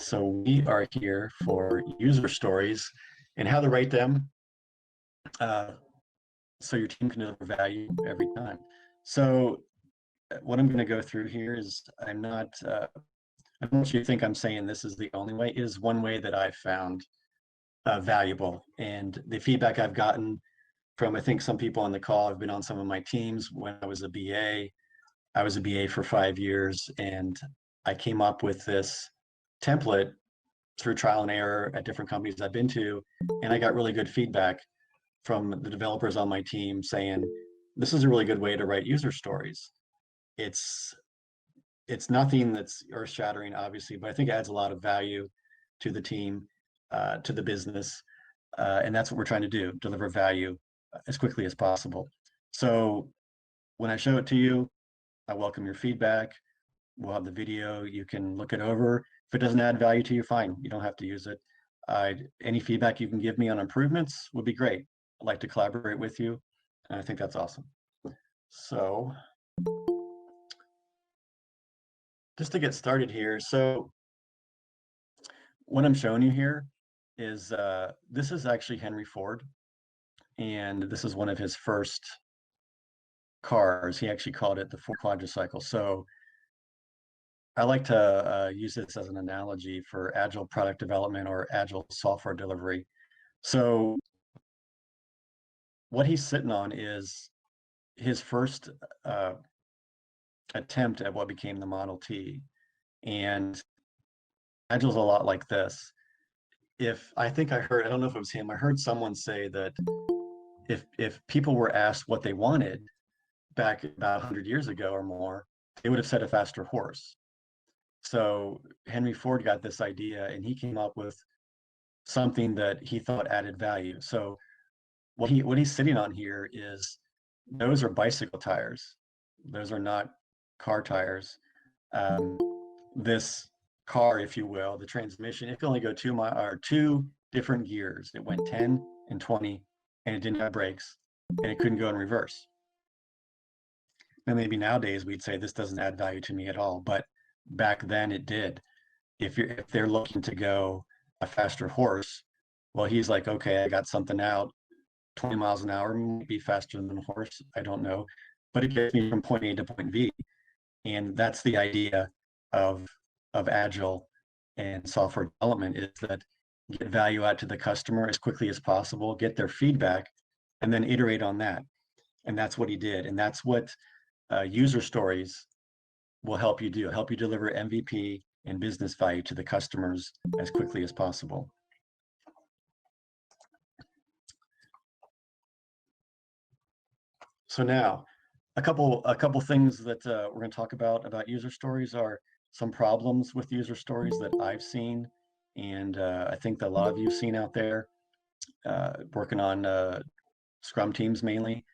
So we are here for user stories and how to write them uh, so your team can deliver value every time. So what I'm going to go through here is I don't want you to think I'm saying this is the only way. It is one way that I've found valuable. And the feedback I've gotten from, I think some people on the call have been on some of my teams when I was a BA. I was a BA for 5 years, and I came up with this template through trial and error at different companies I've been to, and I got really good feedback from the developers on my team saying, this is a really good way to write user stories. It's it's nothing that's earth-shattering, obviously, but I think it adds a lot of value to the team, to the business, and that's what we're trying to do, deliver value as quickly as possible. So when I show it to you, I welcome your feedback. We'll have the video. You can look it over. If it doesn't add value to you, fine. You don't have to use it. Any feedback you can give me on improvements would be great. I'd like to collaborate with you, and I think that's awesome. So just to get started here, so what I'm showing you here is this is actually Henry Ford, and this is one of his first cars. He actually called it the Ford quadricycle. So I like to use this as an analogy for agile product development or agile software delivery. So what he's sitting on is his first attempt at what became the Model T. And agile's a lot like this. I don't know if it was him, I heard someone say that if people were asked what they wanted back about 100 years ago or more, they would have said a faster horse. So Henry Ford got this idea and he came up with something that he thought added value. So what he's sitting on here is, those are bicycle tires. Those are not car tires. This car, if you will, the transmission, it can only go 2 different gears. It went 10 and 20, and it didn't have brakes, and it couldn't go in reverse. And maybe nowadays we'd say this doesn't add value to me at all, but back then it did. If they're looking to go a faster horse, well, he's like, okay, I got something out. 20 miles an hour might be faster than a horse, I don't know, but it gets me from point A to point B. And that's the idea of agile and software development, is that get value out to the customer as quickly as possible, get their feedback, and then iterate on that. And that's what he did. And that's what user stories will help you do, help you deliver MVP and business value to the customers as quickly as possible. So now, a couple things that we're going to talk about user stories are some problems with user stories that I've seen, and I think that a lot of you've seen out there working on Scrum teams mainly.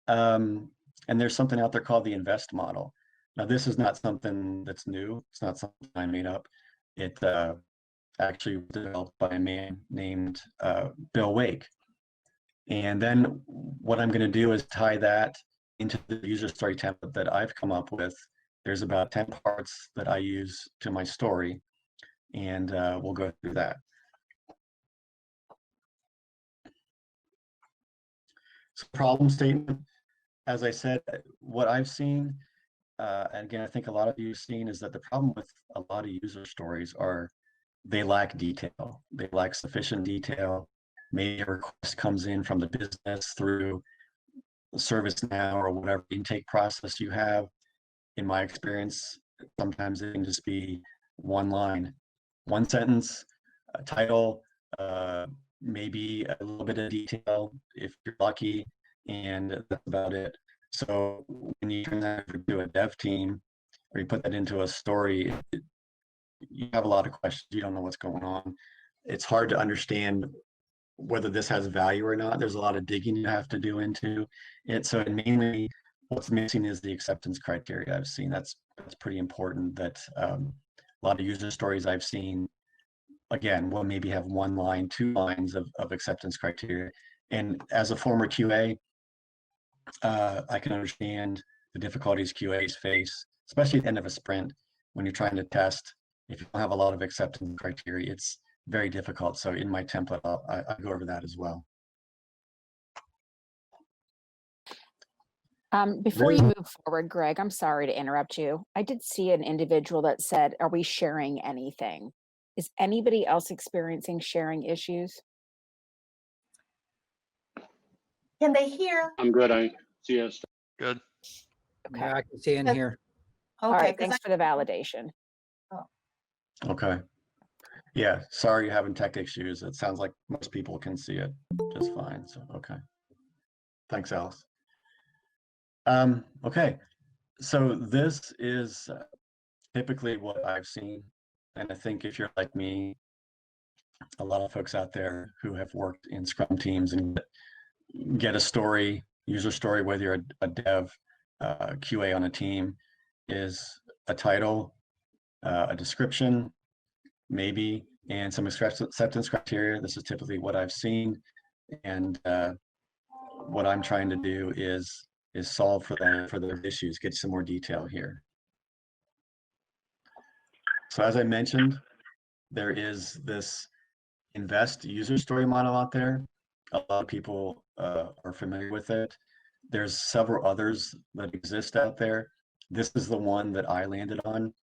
And there's something out there called the invest model. Now, this is not something that's new. It's not something I made up. It actually was developed by a man named Bill Wake. And then what I'm going to do is tie that into the user story template that I've come up with. There's about 10 parts that I use to my story, and we'll go through that. So problem statement, as I said, what I've seen, and again, I think a lot of you have seen, is that the problem with a lot of user stories are they lack detail. They lack sufficient detail. Maybe a request comes in from the business through ServiceNow or whatever intake process you have. In my experience, sometimes it can just be one line, one sentence, a title, maybe a little bit of detail if you're lucky, and that's about it. So when you turn that over to a dev team, or you put that into a story, you have a lot of questions. You don't know what's going on. It's hard to understand whether this has value or not. There's a lot of digging you have to do into it. So mainly what's missing is the acceptance criteria I've seen. That's pretty important, that a lot of user stories I've seen, again, will maybe have one line, 2 lines of acceptance criteria. And as a former QA, I can understand the difficulties QAs face, especially at the end of a sprint when you're trying to test if you don't have a lot of acceptance criteria, it's very difficult. So in my template, I go over that as well. Before you move forward, Greg, I'm sorry to interrupt you. I did see an individual that said, are we sharing anything? Is anybody else experiencing sharing issues? Can they hear? I'm good. I see us. Good. Okay. Yeah, I can see in here. All Okay, right. Thanks for the validation. Okay. Yeah, sorry you're having tech issues. It sounds like most people can see it just fine. So, okay. Thanks, Alice. Okay, so this is typically what I've seen. And I think if you're like me, a lot of folks out there who have worked in Scrum teams and get a story, user story, whether you're a dev, QA on a team, is a title, a description, maybe, and some acceptance criteria. This is typically what I've seen. And what I'm trying to do is solve for those issues, get some more detail here. So as I mentioned, there is this invest user story model out there. A lot of people are familiar with it. There's several others that exist out there. This is the one that I landed on,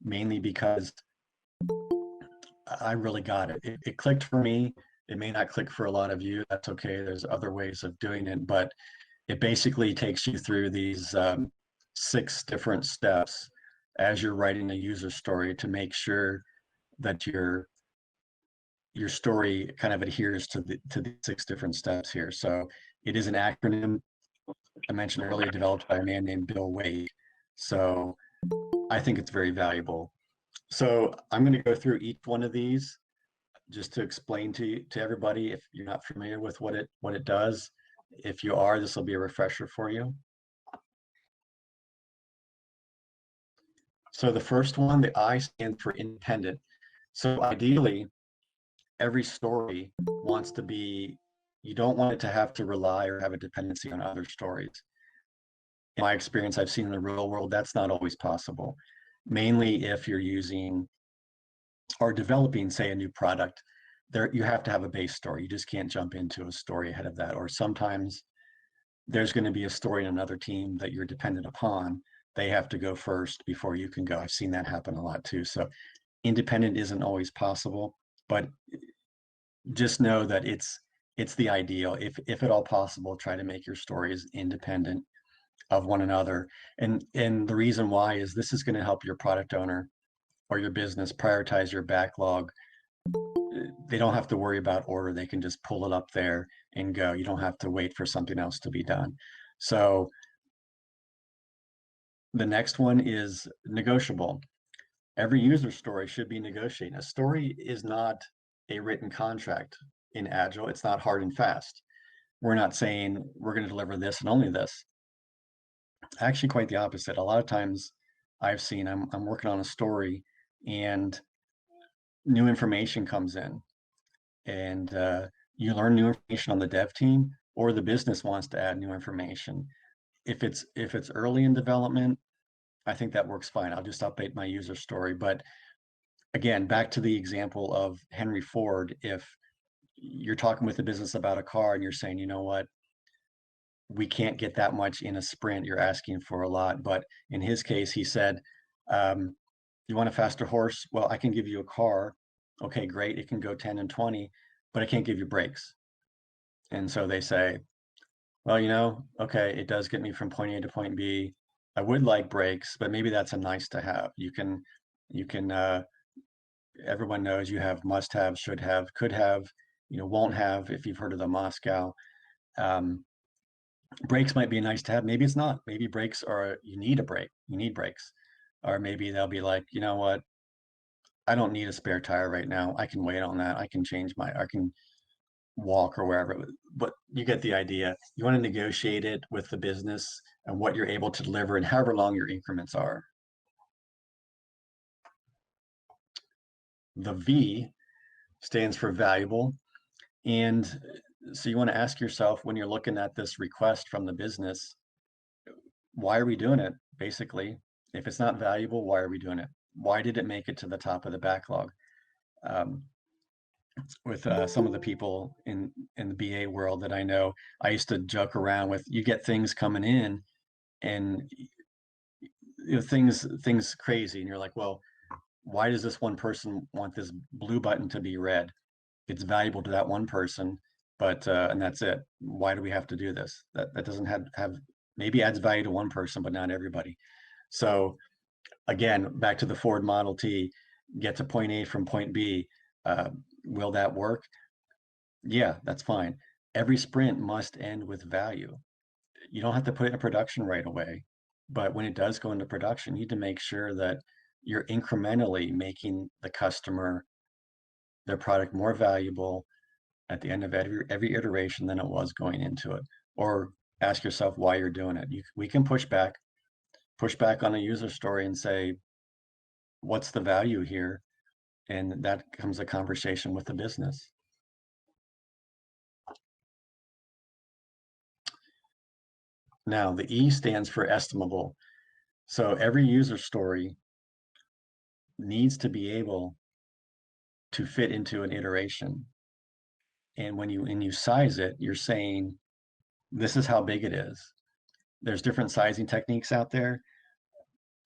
mainly because I really got it. It clicked for me. It may not click for a lot of you. That's okay. There's other ways of doing it, but it basically takes you through these 6 different steps as you're writing a user story to make sure that your story kind of adheres to the 6 different steps here. So it is an acronym I mentioned earlier, developed by a man named Bill Wade. So I think it's very valuable. So I'm going to go through each one of these just to explain to everybody if you're not familiar with what it does. If you are, this will be a refresher for you. So the first one, the I stands for independent. So ideally, every story wants to be, you don't want it to have to rely or have a dependency on other stories. In my experience, I've seen in the real world, that's not always possible. Mainly if you're using or developing, say, a new product, there you have to have a base story. You just can't jump into a story ahead of that. Or sometimes there's going to be a story in another team that you're dependent upon. They have to go first before you can go. I've seen that happen a lot too. So independent isn't always possible, but just know that it's the ideal. If at all possible, try to make your stories independent of one another. And the reason why is this is going to help your product owner or your business prioritize your backlog. They don't have to worry about order. They can just pull it up there and go. You don't have to wait for something else to be done. So the next one is negotiable. Every user story should be negotiating. A story is not a written contract in Agile. It's not hard and fast. We're not saying we're going to deliver this and only this. Actually, quite the opposite. A lot of times I've seen, I'm working on a story and new information comes in, and you learn new information on the dev team, or the business wants to add new information. If it's early in development, I think that works fine. I'll just update my user story. But again, back to the example of Henry Ford, if you're talking with the business about a car and you're saying, you know what, we can't get that much in a sprint, you're asking for a lot. But in his case, he said, you want a faster horse? Well, I can give you a car. Okay, great. It can go 10 and 20, but I can't give you brakes. And so they say, well, you know, okay, it does get me from point A to point B. I would like brakes, but maybe that's a nice to have. You can, everyone knows you have must have, should have, could have, you know, won't have, if you've heard of the Moscow. Brakes might be nice to have. Maybe it's not. Maybe brakes are, you need a brake, you need brakes. Or maybe they'll be like, you know what, I don't need a spare tire right now. I can wait on that. I can change I can walk or wherever, but you get the idea. You want to negotiate it with the business and what you're able to deliver and however long your increments are. The V stands for valuable. And so you want to ask yourself when you're looking at this request from the business, why are we doing it? Basically, if it's not valuable, why are we doing it? why did it make it to the top of the backlog? With some of the people in the BA world that I know, I used to joke around with, you get things coming in and things crazy, and you're like, well, why does this one person want this blue button to be red? It's valuable to that one person, but and that's it. Why do we have to do this? That doesn't have maybe adds value to one person, but not everybody. So again, back to the Ford Model T, get to point A from point B. Will that work? Yeah, that's fine. Every sprint must end with value. You don't have to put it in production right away, but when it does go into production, you need to make sure that you're incrementally making the customer, their product, more valuable at the end of every iteration than it was going into it. Or ask yourself why you're doing it. We can push back on a user story and say, what's the value here? And that becomes a conversation with the business. Now, the E stands for estimable. So every user story needs to be able to fit into an iteration. And when you size it, you're saying, this is how big it is. There's different sizing techniques out there.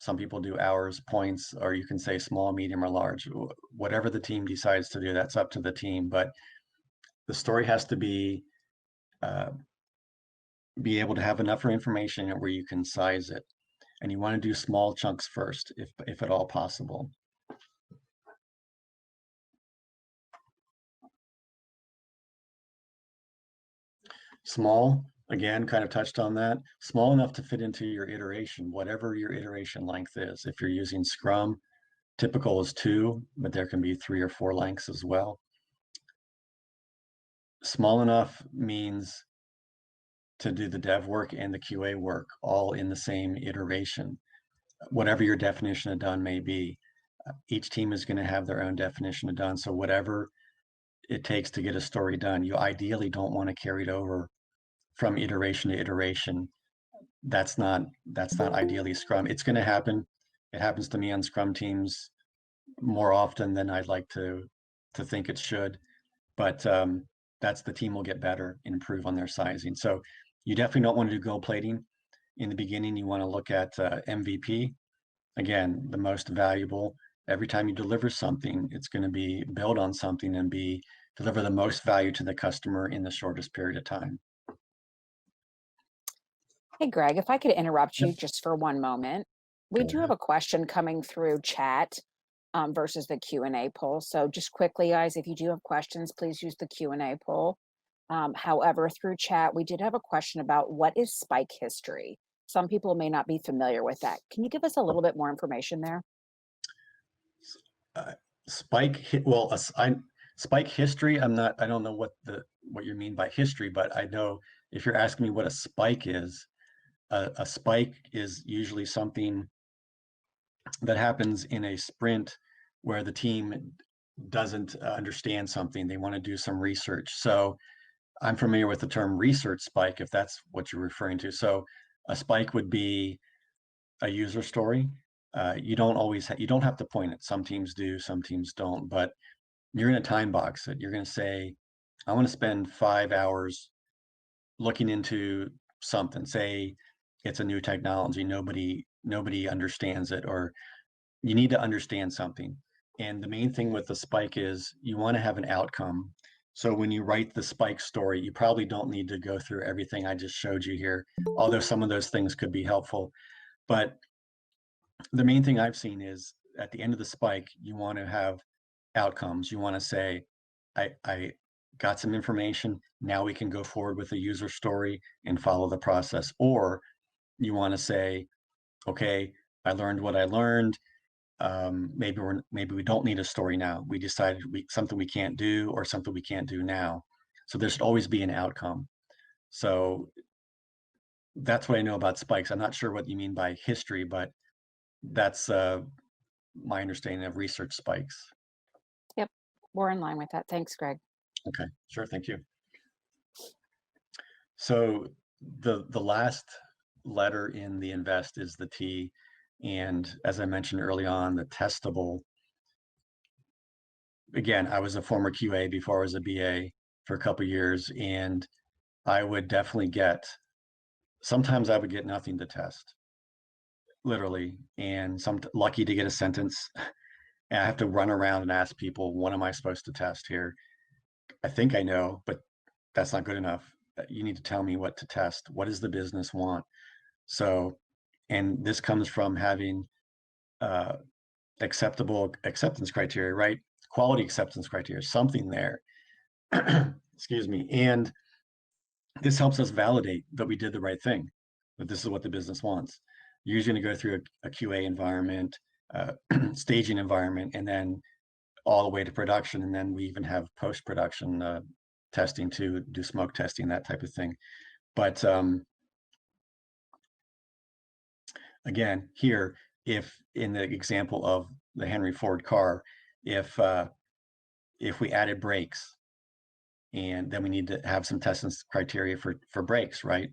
Some people do hours, points, or you can say small, medium, or large. Whatever the team decides to do, that's up to the team. But the story has to be able to have enough information where you can size it. And you want to do small chunks first, if at all possible. Small, again, kind of touched on that. Small enough to fit into your iteration, whatever your iteration length is. If you're using Scrum, typical is 2, but there can be 3 or 4 lengths as well. Small enough means to do the dev work and the QA work all in the same iteration, whatever your definition of done may be. Each team is going to have their own definition of done. So whatever it takes to get a story done, you ideally don't want to carry it over from iteration to iteration. That's not ideally Scrum. It's going to happen. It happens to me on Scrum teams more often than I'd like to think it should, but that's the team will get better and improve on their sizing. So you definitely don't want to do gold plating in the beginning. You want to look at MVP. Again, the most valuable. Every time you deliver something, it's going to be build on something and deliver the most value to the customer in the shortest period of time. Hey, Greg, if I could interrupt you Yep. just for one moment. We Go do have a question coming through chat versus the Q&A poll. So just quickly, guys, if you do have questions, please use the Q&A poll. However, through chat, we did have a question about what is spike history? Some people may not be familiar with that. Can you give us a little bit more information there? Spike history, I don't know what you mean by history, but I know if you're asking me what a spike is, a spike is usually something that happens in a sprint where the team doesn't understand something. They want to do some research. So I'm familiar with the term research spike, if that's what you're referring to. So a spike would be a user story. You don't have to point it. Some teams do, some teams don't, but you're going to time box it. You're going to say, I want to spend 5 hours looking into something. Say it's a new technology, nobody understands it, or you need to understand something. And the main thing with the spike is you want to have an outcome. So when you write the spike story, you probably don't need to go through everything I just showed you here, although some of those things could be helpful. But the main thing I've seen is at the end of the spike, you want to have outcomes. You want to say, I got some information. Now we can go forward with a user story and follow the process. Or you want to say, okay, I learned what I learned. Maybe we don't need a story now. We decided something we can't do or something we can't do now. So there should always be an outcome. So that's what I know about spikes. I'm not sure what you mean by history, but that's my understanding of research spikes. Yep, we're in line with that. Thanks, Greg. Okay, sure, thank you. So the last letter in the invest is the T. And as I mentioned early on, the testable, again, I was a former QA before I was a BA for a couple of years, and I would definitely sometimes I would get nothing to test, literally, and lucky to get a sentence. And I have to run around and ask people, what am I supposed to test here? I think I know, but that's not good enough. You need to tell me what to test. What does the business want? So, and this comes from having uh, acceptable acceptance criteria, right? Quality acceptance criteria, something there. Excuse me. And this helps us validate that we did the right thing, that this is what the business wants. You're usually going to go through a QA environment, staging environment, and then all the way to production. And then we even have post-production testing to do smoke testing, that type of thing. But again, here, if in the example of the Henry Ford car, if we added brakes, and then we need to have some testing criteria for brakes, right?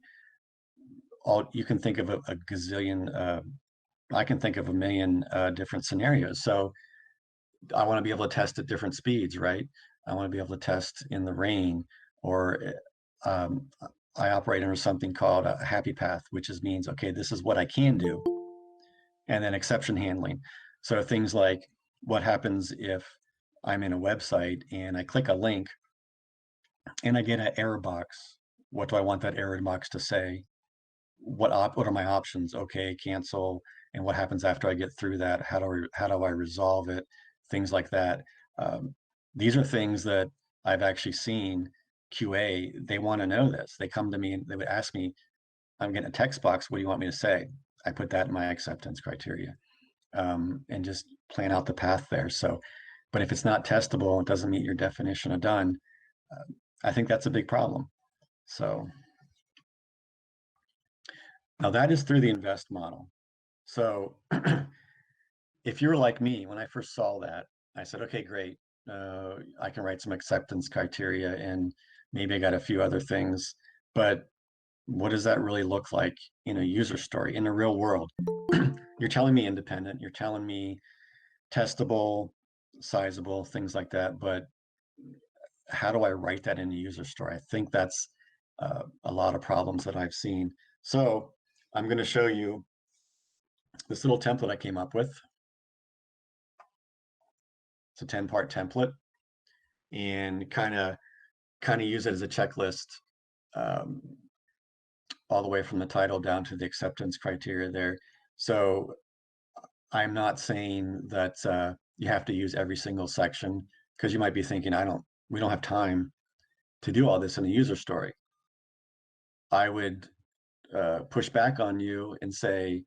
You can think of a gazillion. I can think of a million different scenarios. So I want to be able to test at different speeds, right? I want to be able to test in the rain, or um, I operate under something called a happy path, which means, okay, this is what I can do. And then exception handling. So things like, what happens if I'm in a website and I click a link and I get an error box? What do I want that error box to say? What are my options? Okay, cancel. And what happens after I get through that? How do I resolve it? Things like that. Um, these are things that I've actually seen QA. They want to know this. They come to me and they would ask me, I'm getting a text box. What do you want me to say? I put that in my acceptance criteria, and just plan out the path there. So, but if it's not testable, it doesn't meet your definition of done. I think that's a big problem. So now that is through the invest model. So if you're like me, when I first saw that, I said, okay, great. I can write some acceptance criteria and maybe I got a few other things, but what does that really look like in a user story, in the real world? You're telling me independent, you're telling me testable, sizable, things like that, but how do I write that in a user story? I think that's a lot of problems that I've seen. So I'm going to show you this little template I came up with. It's a 10-part template, and kind of use it as a checklist, um, all the way from the title down to the acceptance criteria there. So I'm not saying that you have to use every single section, because you might be thinking, we don't have time to do all this in a user story. I would push back on you and say,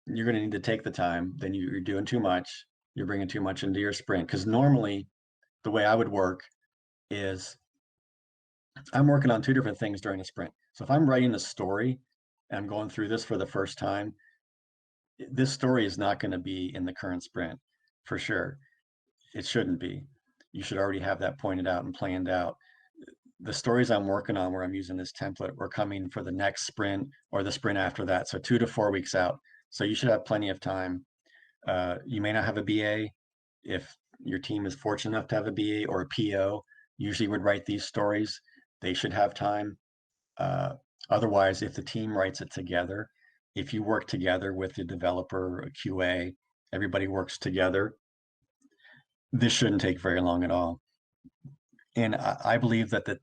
you're going to need to take the time, then you're doing too much, you're bringing too much into your sprint. Because normally the way I would work is I'm working on two different things during a sprint. So if I'm writing a story and I'm going through this for the first time, this story is not going to be in the current sprint for sure. It shouldn't be. You should already have that pointed out and planned out. The stories I'm working on where I'm using this template were coming for the next sprint or the sprint after that. So 2 to 4 weeks out. So you should have plenty of time. You may not have a BA. If your team is fortunate enough to have a BA or a PO, usually would write these stories. They should have time. Otherwise, if the team writes it together, if you work together with the developer, a QA, everybody works together, this shouldn't take very long at all. And I believe that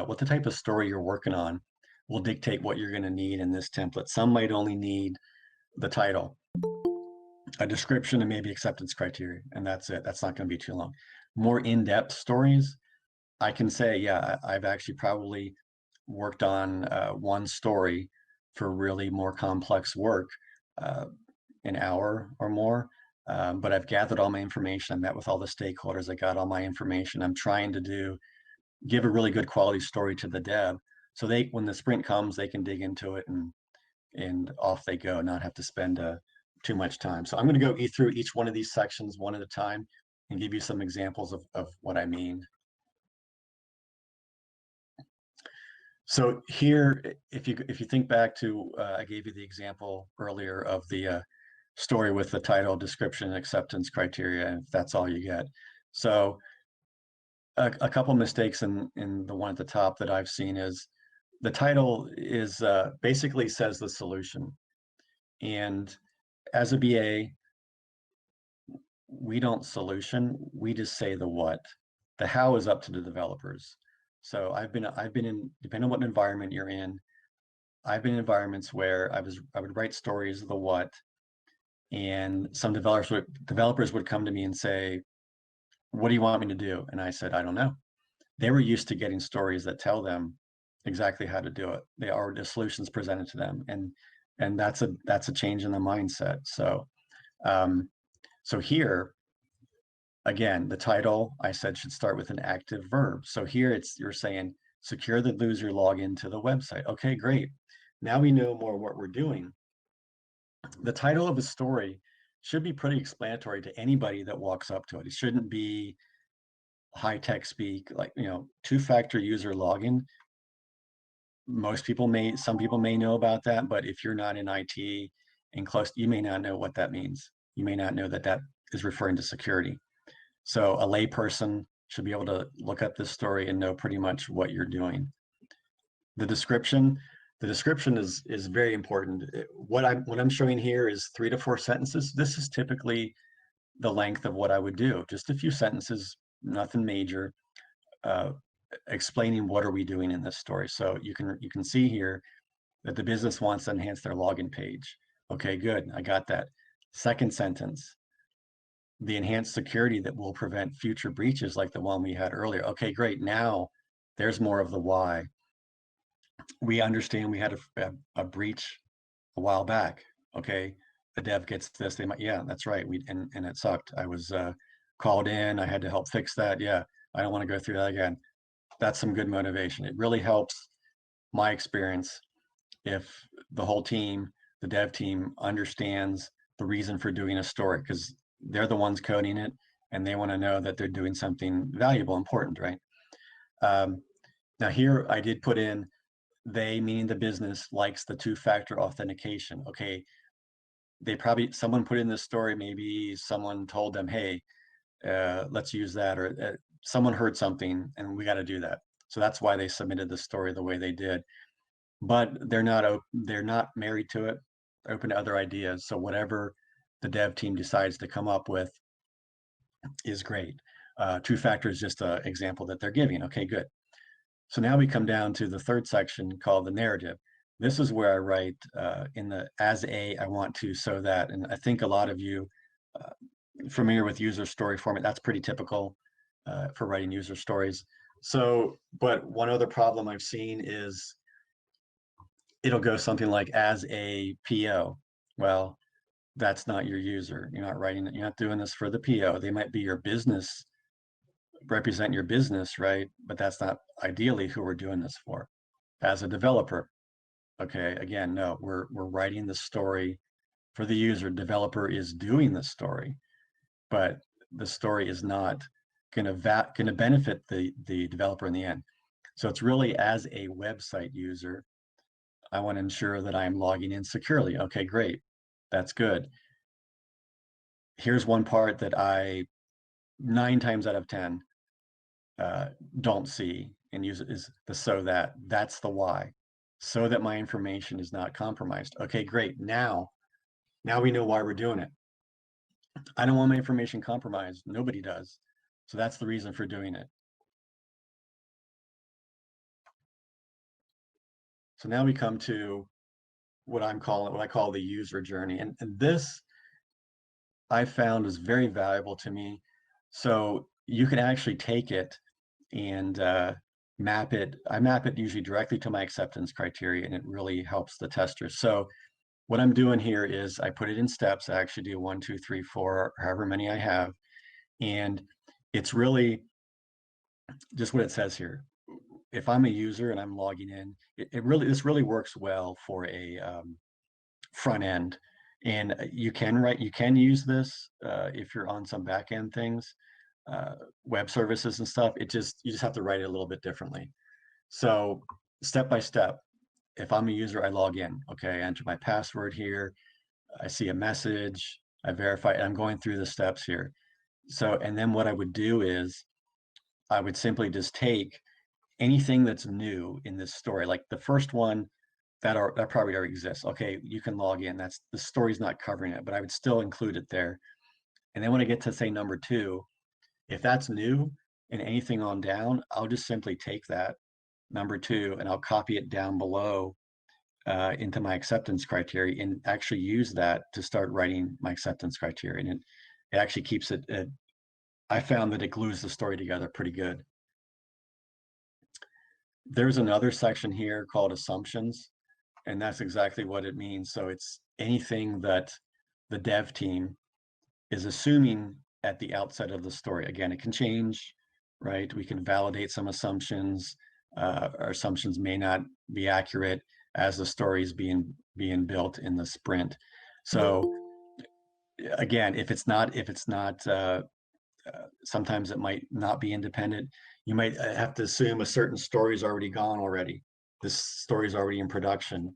what the type of story you're working on will dictate what you're going to need in this template. Some might only need the title, a description, and maybe acceptance criteria, and that's it. That's not going to be too long. More in-depth stories, I can say, yeah, I've actually probably worked on one story for really more complex work, an hour or more. But I've gathered all my information. I met with all the stakeholders. I got all my information. I'm trying to give a really good quality story to the dev, so when the sprint comes, they can dig into it and off they go, not have to spend too much time. So I'm going to go through each one of these sections one at a time and give you some examples of what I mean. So here, if you think back to, I gave you the example earlier of the story with the title, description, acceptance criteria, and if that's all you get. So a couple mistakes in the one at the top that I've seen is the title is basically says the solution. And as a BA, we don't solution, we just say the what. The how is up to the developers. So I've been in, depending on what environment you're in, I've been in environments where I would write stories of the what, and some developers would come to me and say, what do you want me to do? And I said, I don't know. They were used to getting stories that tell them exactly how to do it. They are the solutions presented to them, and that's a change in the mindset. So so here again, the title I said should start with an active verb. So here you're saying secure the user login to the website. Okay, great. Now we know more what we're doing. The title of a story should be pretty explanatory to anybody that walks up to it. It shouldn't be high-tech speak, like, two-factor user login. Some people may know about that, but if you're not in IT and close, you may not know what that means. You may not know that that is referring to security. So a layperson should be able to look up this story and know pretty much what you're doing. The description is very important. What I'm showing here is 3 to 4 sentences. This is typically the length of what I would do. Just a few sentences, nothing major, explaining what are we doing in this story. So you can see here that the business wants to enhance their login page. Okay, good, I got that. Second sentence, the enhanced security that will prevent future breaches like the one we had earlier. Okay, great, now there's more of the why. We understand we had a breach a while back. Okay, the dev gets this, they might, yeah, that's right, and it sucked. I was called in, I had to help fix that. Yeah, I don't want to go through that again. That's some good motivation. It really helps my experience if the whole team, the dev team, understands the reason for doing a story, because they're the ones coding it and they want to know that they're doing something valuable, important, right? Now here I did put in, they, meaning the business, likes the two-factor authentication. Okay, someone put in this story, maybe someone told them, hey, let's use that, or someone heard something and we got to do that. So that's why they submitted the story the way they did. But they're not married to it, open to other ideas. So whatever the dev team decides to come up with is great. Two-factor is just an example that they're giving. Okay, good. So now we come down to the third section called the narrative. This is where I write in the I want to, so that, and I think a lot of you familiar with user story format, that's pretty typical for writing user stories. So, but one other problem I've seen is it'll go something like as a PO. Well, that's not your user. You're not doing this for the PO. They might be your business, represent your business, right? But that's not ideally who we're doing this for. As a developer, okay, again, no, we're writing the story for the user. Developer is doing the story, but the story is not going to benefit the developer in the end. So it's really as a website user, I want to ensure that I'm logging in securely. Okay, great, that's good. Here's one part that I 9 times out of 10 don't see and use it, is the so that. That's the why, so that my information is not compromised. Okay, great. Now we know why we're doing it. I don't want my information compromised. Nobody does. So that's the reason for doing it. So now we come to what I call the user journey. And this I found is very valuable to me. So you can actually take it and map it. I map it usually directly to my acceptance criteria, and it really helps the testers. So what I'm doing here is I put it in steps. I actually do 1, 2, 3, 4, however many I have. And it's really just what it says here. If I'm a user and I'm logging in, this really works well for a front end. And you can use this if you're on some back end things, web services and stuff. You just have to write it a little bit differently. So step by step, if I'm a user, I log in. Okay, I enter my password here. I see a message, I verify, I'm going through the steps here. So, and then what I would do is I would simply just take anything that's new in this story, like the first one that probably already exists. Okay, you can log in. That's the story's not covering it, but I would still include it there. And then when I get to say number 2, if that's new and anything on down, I'll just simply take that number 2 and I'll copy it down below into my acceptance criteria and actually use that to start writing my acceptance criteria. And it actually keeps it, I found that it glues the story together pretty good. There's another section here called assumptions, and that's exactly what it means. So it's anything that the dev team is assuming at the outset of the story. Again, it can change, right? We can validate some assumptions. Our assumptions may not be accurate as the story is being built in the sprint. So again, if it's not, sometimes it might not be independent. You might have to assume a certain story is already gone already. This story is already in production.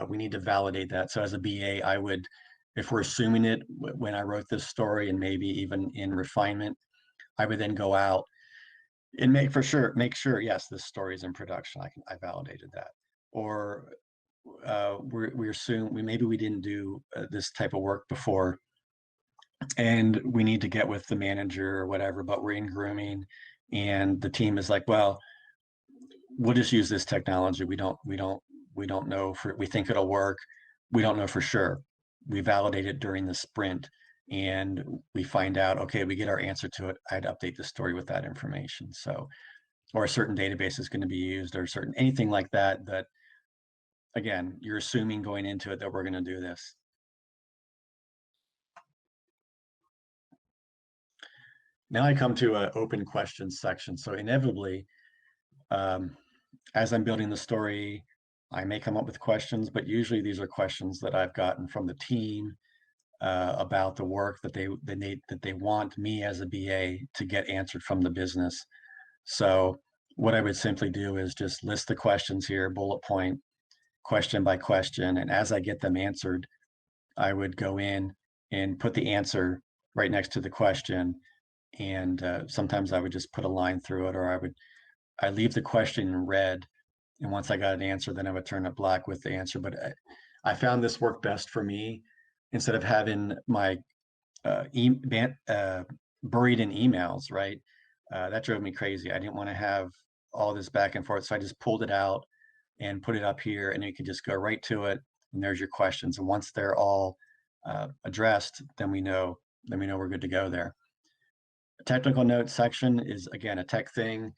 We need to validate that. So as a BA, I would, if we're assuming it when I wrote this story and maybe even in refinement, I would then go out and make sure, yes, this story is in production. I validated that. Or we assume maybe we didn't do this type of work before and we need to get with the manager or whatever, but we're in grooming and the team is like, well, we'll just use this technology. We don't know we think it'll work. We don't know for sure. We validate it during the sprint and we find out, okay, we get our answer to it. I'd update the story with that information. So, or a certain database is going to be used or anything like that, that again, you're assuming going into it that we're going to do this. Now I come to an open questions section. So inevitably, as I'm building the story, I may come up with questions, but usually these are questions that I've gotten from the team about the work that they want me as a BA to get answered from the business. So what I would simply do is just list the questions here, bullet point, question by question, and as I get them answered, I would go in and put the answer right next to the question. And sometimes I would just put a line through it, or I leave the question in red. And once I got an answer, then I would turn it black with the answer. But I found this worked best for me. Instead of having my buried in emails, right? That drove me crazy. I didn't want to have all this back and forth. So I just pulled it out and put it up here, and you can just go right to it. And there's your questions. And once they're all addressed, then we know we're good to go there. Technical notes section is, again, a tech thing.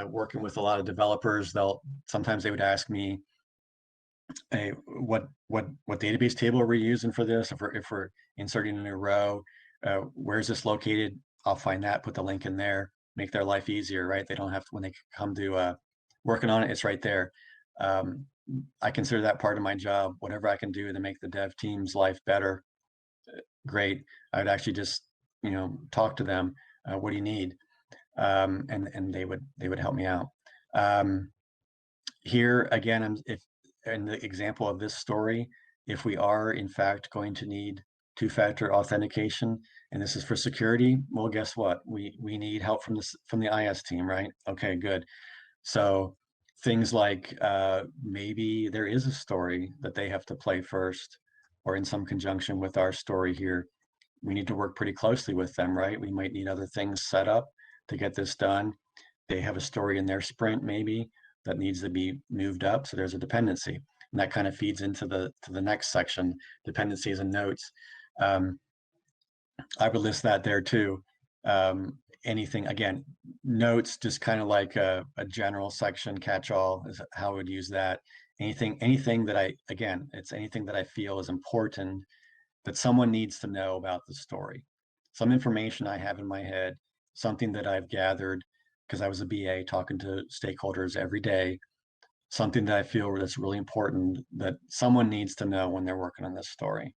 Working with a lot of developers, sometimes they would ask me, hey, what database table are we using for this? If we're inserting a new row, where's this located? I'll find that, put the link in there, make their life easier, right? They don't have to, when they come to working on it, it's right there. I consider that part of my job. Whatever I can do to make the dev team's life better, great. I would actually just, talk to them. What do you need? And they would help me out. Here again, if in the example of this story, if we are in fact going to need two-factor authentication, and this is for security, well, guess what? We need help from the IS team, right? Okay, good. So things like maybe there is a story that they have to play first, or in some conjunction with our story here. We need to work pretty closely with them, right? We might need other things set up to get this done. They have a story in their sprint maybe that needs to be moved up, so there's a dependency, and that kind of feeds into the next section, dependencies and notes. I would list that there too. Anything, again, notes, just kind of like a general section, catch-all is how I would use that. Anything that it's anything that I feel is important that someone needs to know about the story. Some information I have in my head, something that I've gathered because I was a BA talking to stakeholders every day, something that I feel that's really important that someone needs to know when they're working on this story.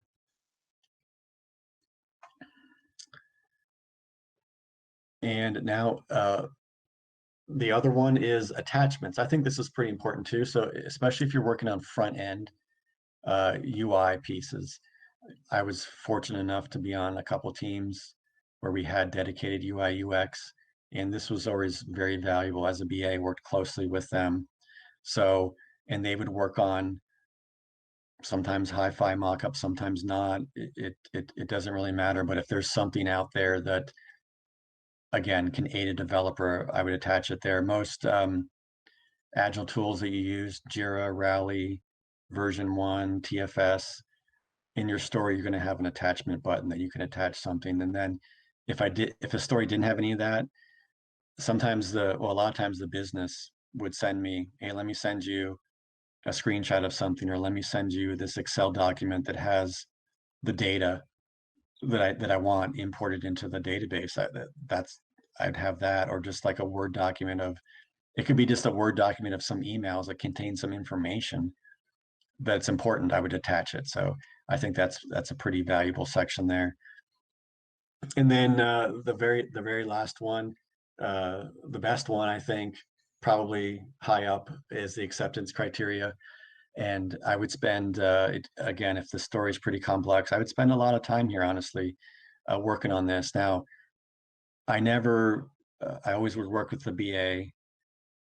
And now the other one is attachments. I think this is pretty important too. So especially if you're working on front end UI pieces, I was fortunate enough to be on a couple teams where we had dedicated UI UX, and this was always very valuable. As a BA, worked closely with them. So, and they would work on sometimes hi-fi mock-up, sometimes not. It doesn't really matter. But if there's something out there that, again, can aid a developer, I would attach it there. Most agile tools that you use, Jira, Rally, version 1, TFS, in your story, you're going to have an attachment button that you can attach something. And then if a story didn't have any of that, sometimes a lot of times the business would send me, hey, let me send you a screenshot of something, or let me send you this Excel document that has the data that I want imported into the database. I'd have that, or just like a Word document of, it could be just a Word document of some emails that contain some information that's important. I would attach it. So I think that's a pretty valuable section there. And then the very last one, the best one, I think, probably high up, is the acceptance criteria. And I would spend, again, if the story is pretty complex, I would spend a lot of time here, honestly, working on this. Now, I always would work with the BA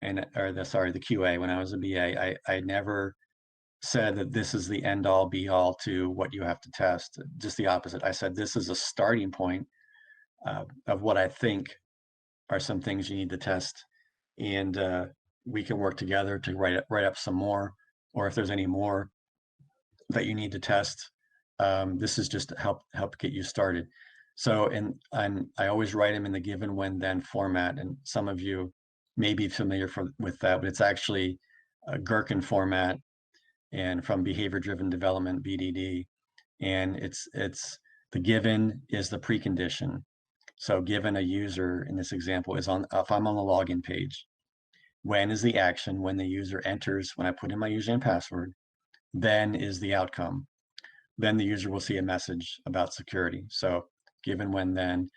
the QA. When I was a BA, I never said that this is the end all be all to what you have to test. Just the opposite. I said, this is a starting point of what I think are some things you need to test. And we can work together to write up some more, or if there's any more that you need to test, this is just to help get you started. So, and I always write them in the given, when, then format. And some of you may be familiar with that, but it's actually a Gherkin format, and from behavior driven development, BDD. And it's the given is the precondition. So given a user in this example is if I'm on the login page, when is the action? When the user enters, when I put in my username and password, then is the outcome. Then the user will see a message about security. So given, when, then,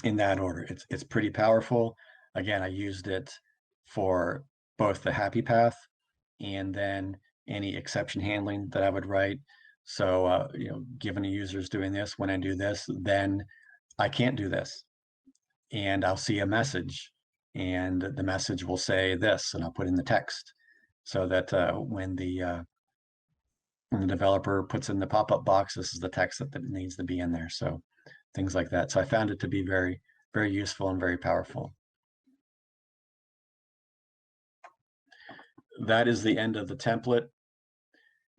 in that order. It's pretty powerful. Again, I used it for both the happy path and then any exception handling that I would write. So, given a user's doing this, when I do this, then I can't do this. And I'll see a message, and the message will say this, and I'll put in the text, so that when the developer puts in the pop-up box, this is the text that needs to be in there. So things like that. So I found it to be very, very useful and very powerful. That is the end of the template.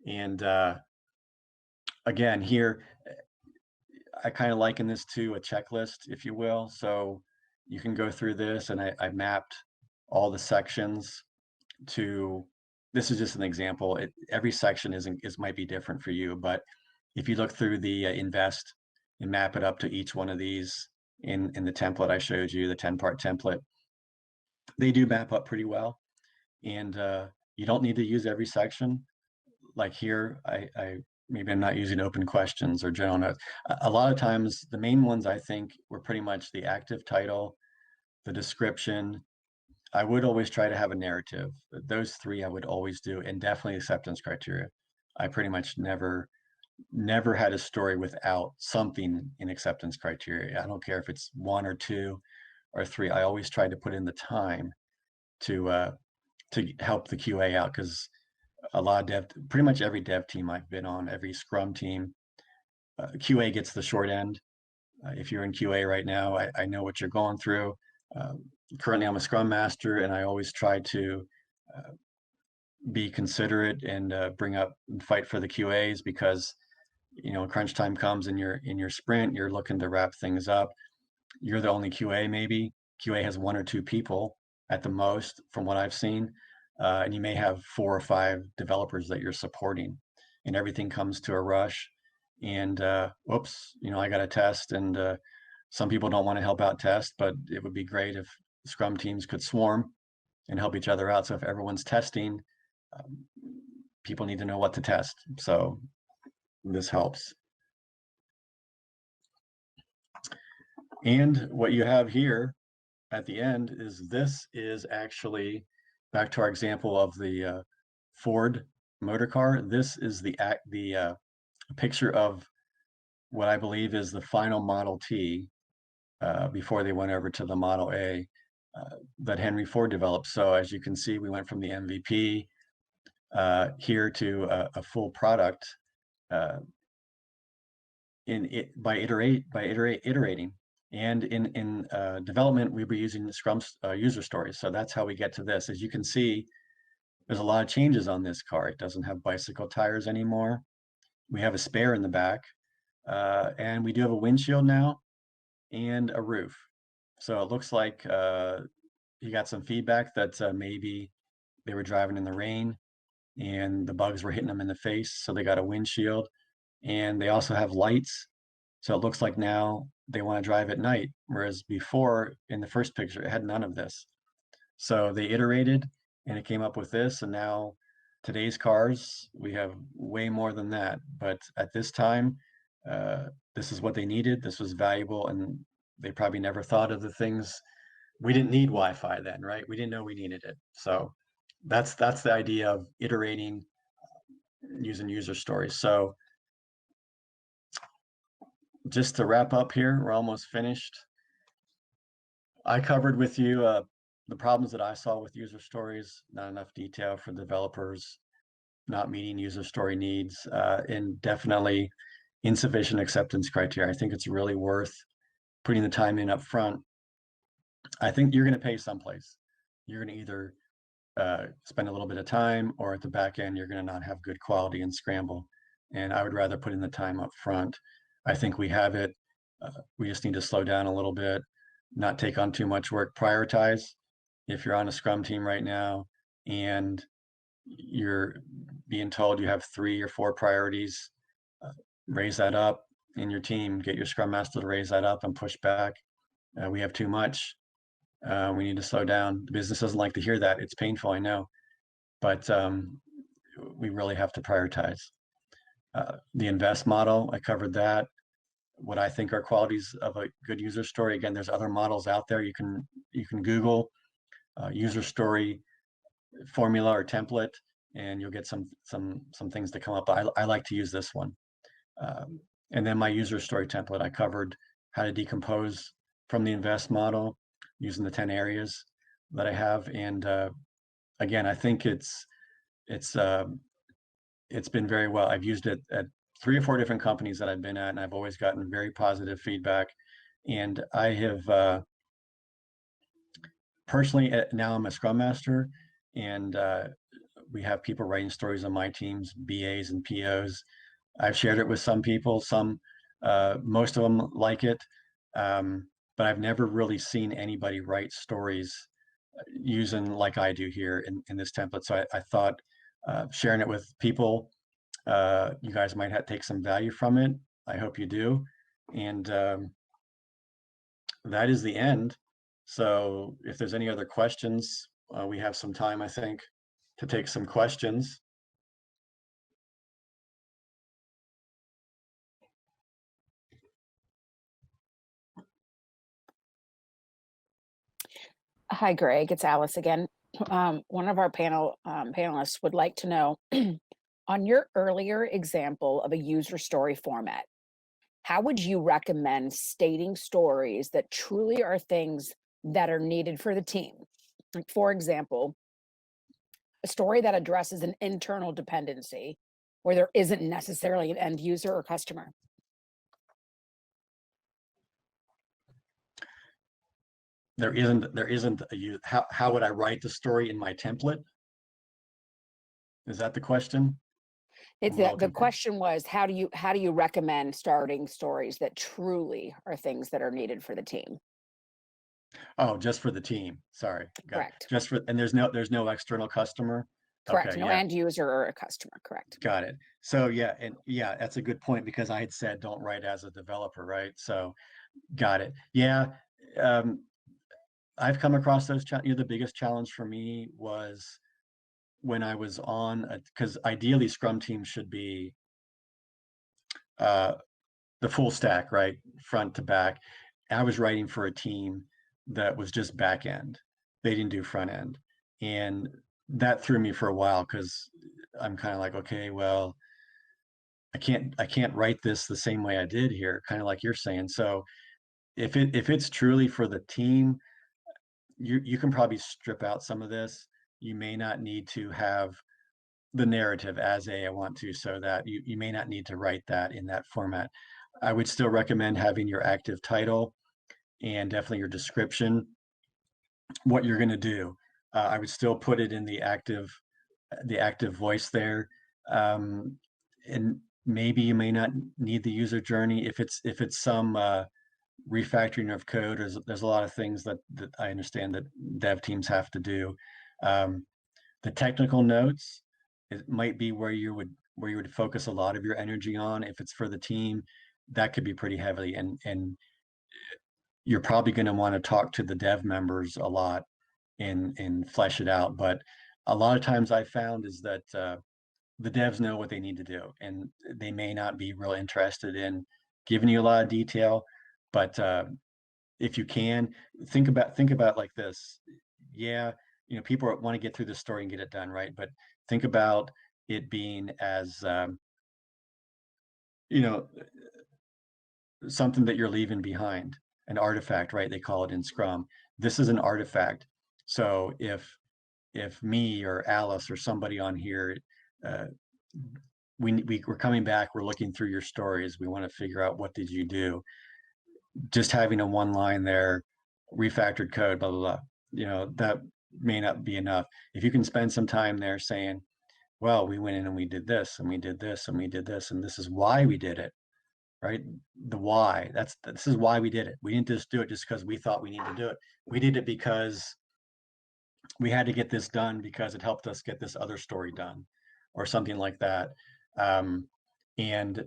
And again, here, I kind of liken this to a checklist, if you will. So you can go through this, and I mapped all the sections to, this is just an example. Every section might be different for you, but if you look through the invest and map it up to each one of these in the template I showed you, the 10-part template, they do map up pretty well. And you don't need to use every section. Like here, maybe I'm not using open questions or general notes. A lot of times, the main ones I think were pretty much the active title, the description. I would always try to have a narrative. Those three I would always do, and definitely acceptance criteria. I pretty much never had a story without something in acceptance criteria. I don't care if it's 1 or 2 or 3. I always try to put in the time to help the QA out, because a lot of pretty much every dev team I've been on, every Scrum team, QA gets the short end. If you're in QA right now, I know what you're going through. Currently, I'm a Scrum Master, and I always try to be considerate and bring up and fight for the QAs, because crunch time comes in your sprint, you're looking to wrap things up. You're the only QA, maybe. QA has 1 or 2 people at the most, from what I've seen. And you may have 4 or 5 developers that you're supporting, and everything comes to a rush. And whoops, I got to test. And some people don't want to help out test, but it would be great if Scrum teams could swarm and help each other out. So if everyone's testing, people need to know what to test. So this helps. And what you have here at the end is actually, back to our example of the Ford motor car. This is the a picture of what I believe is the final Model T before they went over to the Model A that Henry Ford developed. So as you can see, we went from the MVP here to a full product iterating. And in development, we were using Scrum user stories. So that's how we get to this. As you can see, there's a lot of changes on this car. It doesn't have bicycle tires anymore. We have a spare in the back, and we do have a windshield now and a roof. So it looks like he got some feedback that maybe they were driving in the rain and the bugs were hitting them in the face. So they got a windshield, and they also have lights. So it looks like now they want to drive at night, whereas before in the first picture, it had none of this. So they iterated and it came up with this. And now today's cars, we have way more than that. But at this time, this is what they needed. This was valuable. And they probably never thought of the things. We didn't need Wi-Fi then, right? We didn't know we needed it. So that's the idea of iterating using user stories. So just to wrap up here, we're almost finished. I covered with you the problems that I saw with user stories, not enough detail for developers, not meeting user story needs, and definitely insufficient acceptance criteria. I think it's really worth putting the time in up front. I think you're going to pay someplace. You're going to either spend a little bit of time, or at the back end, you're going to not have good quality and scramble. And I would rather put in the time up front. I think we have it. We just need to slow down a little bit, not take on too much work, prioritize. If you're on a Scrum team right now and you're being told you have 3 or 4 priorities, raise that up in your team, get your Scrum Master to raise that up and push back. We have too much. We need to slow down. The business doesn't like to hear that. It's painful, I know, but we really have to prioritize. The invest model, I covered that. What I think are qualities of a good user story. Again, there's other models out there. You can Google user story formula or template, and you'll get some things to come up. I like to use this one. And then my user story template, I covered how to decompose from the invest model using the 10 areas that I have. And again, I think it's been very well. I've used it at 3 or 4 different companies that I've been at, and I've always gotten very positive feedback. And I have personally, now I'm a Scrum Master, and we have people writing stories on my teams, BAs and POs. I've shared it with some people, most of them like it, but I've never really seen anybody write stories using like I do here in this template. So I thought sharing it with people, you guys might take some value from it. I hope you do. And that is the end. So if there's any other questions, we have some time, I think, to take some questions. Hi, Greg. It's Alice again. One of our panelists would like to know, on your earlier example of a user story format, how would you recommend stating stories that truly are things that are needed for the team? Like, for example, a story that addresses an internal dependency where there isn't necessarily an end user or customer. There isn't a how would I write the story in my template? Is that the question? It's the question was, how do you recommend starting stories that truly are things that are needed for the team? Oh, just for the team. Sorry. Correct. Just for, and there's no external customer. Correct. Okay, No yeah. end user or a customer. Correct. Got it. So yeah, and yeah, that's a good point, because I had said don't write as a developer, right? So got it. Yeah. I've come across those. The biggest challenge for me was when I was on, because ideally Scrum teams should be the full stack, right? Front to back. I was writing for a team that was just back end. They didn't do front end. And that threw me for a while, because I'm kind of like, okay, well, I can't write this the same way I did here, kind of like you're saying. So if it's truly for the team, you can probably strip out some of this. You may not need to have the narrative as I want to, so that you may not need to write that in that format. I would still recommend having your active title and definitely your description, what you're going to do. I would still put it in the active voice there. And maybe you may not need the user journey if it's some refactoring of code. There's a lot of things that I understand that dev teams have to do. The technical notes, it might be where you would focus a lot of your energy on. If it's for the team, that could be pretty heavily, and you're probably going to want to talk to the dev members a lot and flesh it out. But a lot of times I found is that the devs know what they need to do, and they may not be real interested in giving you a lot of detail. But if you can think about like this, yeah, people want to get through the story and get it done, right? But think about it being as you know something that you're leaving behind, an artifact, right? They call it in Scrum. This is an artifact. So if me or Alice or somebody on here, uh, we're coming back, we're looking through your stories, we want to figure out what did you do. Just having a one line there, refactored code, blah blah blah, that may not be enough. If you can spend some time there saying, well, we went in and we did this and we did this and we did this and this is why we did it, right? The why, this is why we did it. We didn't just do it just because we thought we needed to do it. We did it because we had to get this done because it helped us get this other story done, or something like that. And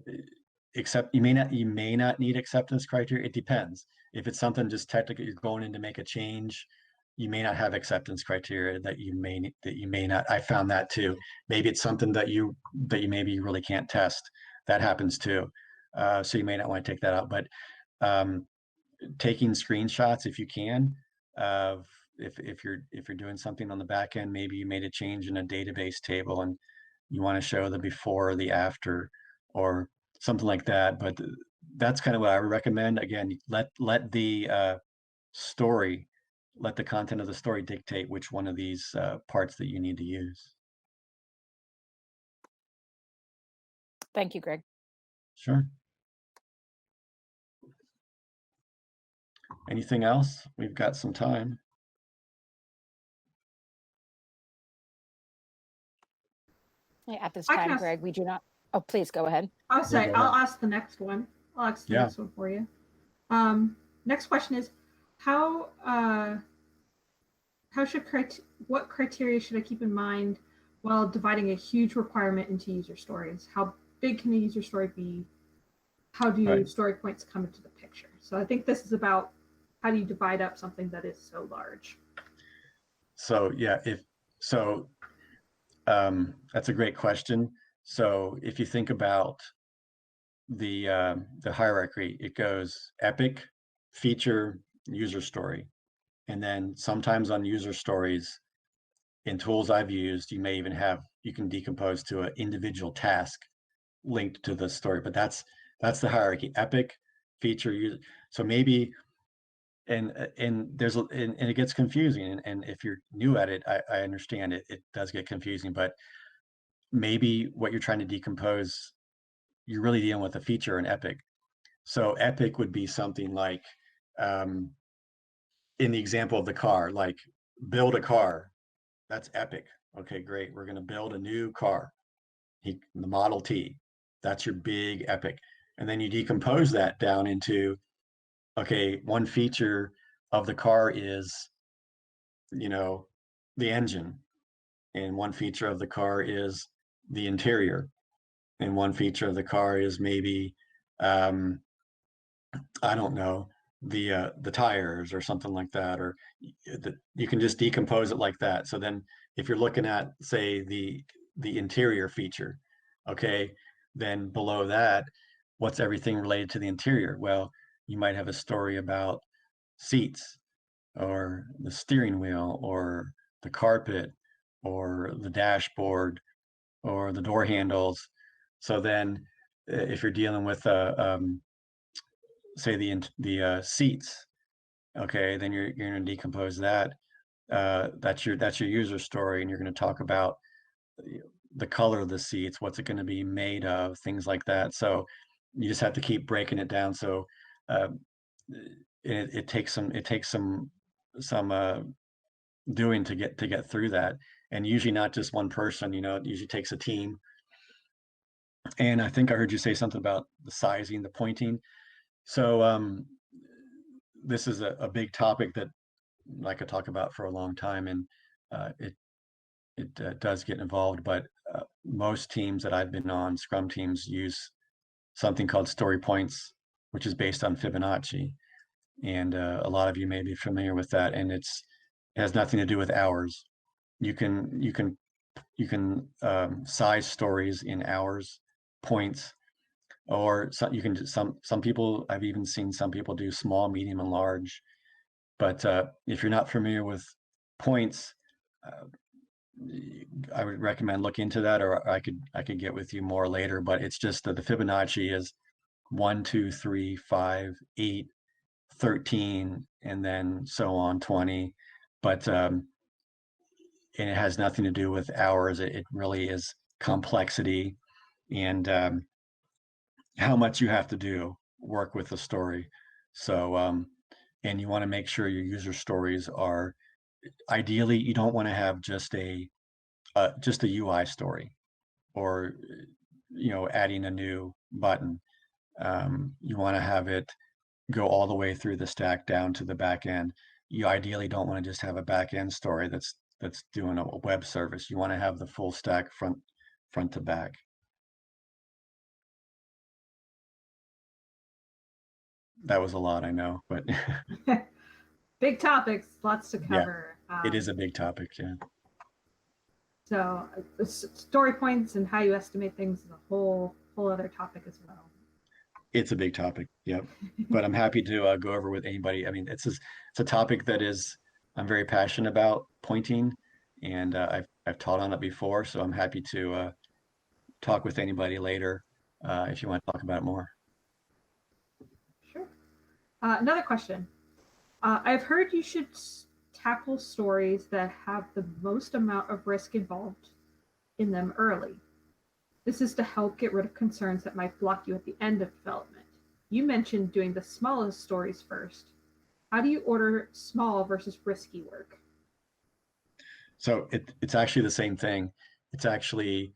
except you may not need acceptance criteria. It depends. If it's something just technical, you're going in to make a change, you may not have acceptance criteria that you may not. I found that too. Maybe it's something that you maybe you really can't test. That happens too. So you may not want to take that out. But taking screenshots if you can, of if you're doing something on the back end, maybe you made a change in a database table and you want to show the before or the after or something like that. But that's kind of what I would recommend. Again, let the story, let the content of the story dictate which one of these parts that you need to use. Thank you, Greg. Sure. Anything else? We've got some time. At this I can time, ask- Greg, we do not. Oh, please go ahead. I'll say, go I'll ahead. ask the next one. I'll ask the Yeah. next one for you. Next question is, what criteria should I keep in mind while dividing a huge requirement into user stories? How big can a user story be? How do Right. story points come into the picture? So I think this is about how do you divide up something that is so large? So yeah, that's a great question. So if you think about the hierarchy, it goes epic, feature, user story. And then sometimes on user stories, in tools I've used, you can decompose to an individual task linked to the story. But that's the hierarchy: epic, feature, user. So maybe, and it gets confusing. And if you're new at it, I understand it does get confusing. But maybe what you're trying to decompose, you're really dealing with a feature and epic. So epic would be something like, in the example of the car, like build a car. That's epic. Okay, great. We're going to build a new car, the Model T. That's your big epic. And then you decompose that down into, okay, one feature of the car is, the engine. And one feature of the car is the interior. And one feature of the car is maybe, I don't know, the tires or something like that, or you can just decompose it like that. So then if you're looking at, say, the interior feature, okay, then below that, what's everything related to the interior? Well, you might have a story about seats or the steering wheel or the carpet or the dashboard or the door handles. So then if you're dealing with say the seats, okay, then you're going to decompose that. That's your user story, and you're going to talk about the color of the seats, what's it going to be made of, things like that. So you just have to keep breaking it down. So uh, it takes some doing to get through that, and usually not just one person. It usually takes a team. And I think I heard you say something about the sizing, the pointing. So this is a big topic that I could talk about for a long time, and it does get involved. But most teams that I've been on, Scrum teams, use something called story points, which is based on Fibonacci, and a lot of you may be familiar with that. And it has nothing to do with hours. You can size stories in hours, points, or you can do some people. I've even seen some people do small, medium, and large. But if you're not familiar with points, I would recommend look into that, or I could get with you more later. But it's just that the Fibonacci is 1, 2, 3, 5, 8, 13, and then so on, 20. But and it has nothing to do with hours. It really is complexity and how much you have to do work with the story. So and you want to make sure your user stories are, ideally you don't want to have just a UI story, or adding a new button. You want to have it go all the way through the stack down to the back end. You ideally don't want to just have a back end story that's doing a web service. You want to have the full stack front to back. That was a lot, I know, but Big topics, lots to yeah, cover. it is a big topic. Yeah. So story points and how you estimate things is a whole other topic as well. It's a big topic. Yep. But I'm happy to go over with anybody. I mean, it's a topic that I'm very passionate about, pointing, and I've taught on it before, so I'm happy to talk with anybody later if you want to talk about it more. Sure. Another question. I've heard you should tackle stories that have the most amount of risk involved in them early. This is to help get rid of concerns that might block you at the end of development. You mentioned doing the smallest stories first. How do you order small versus risky work? So it's actually the same thing. It's actually,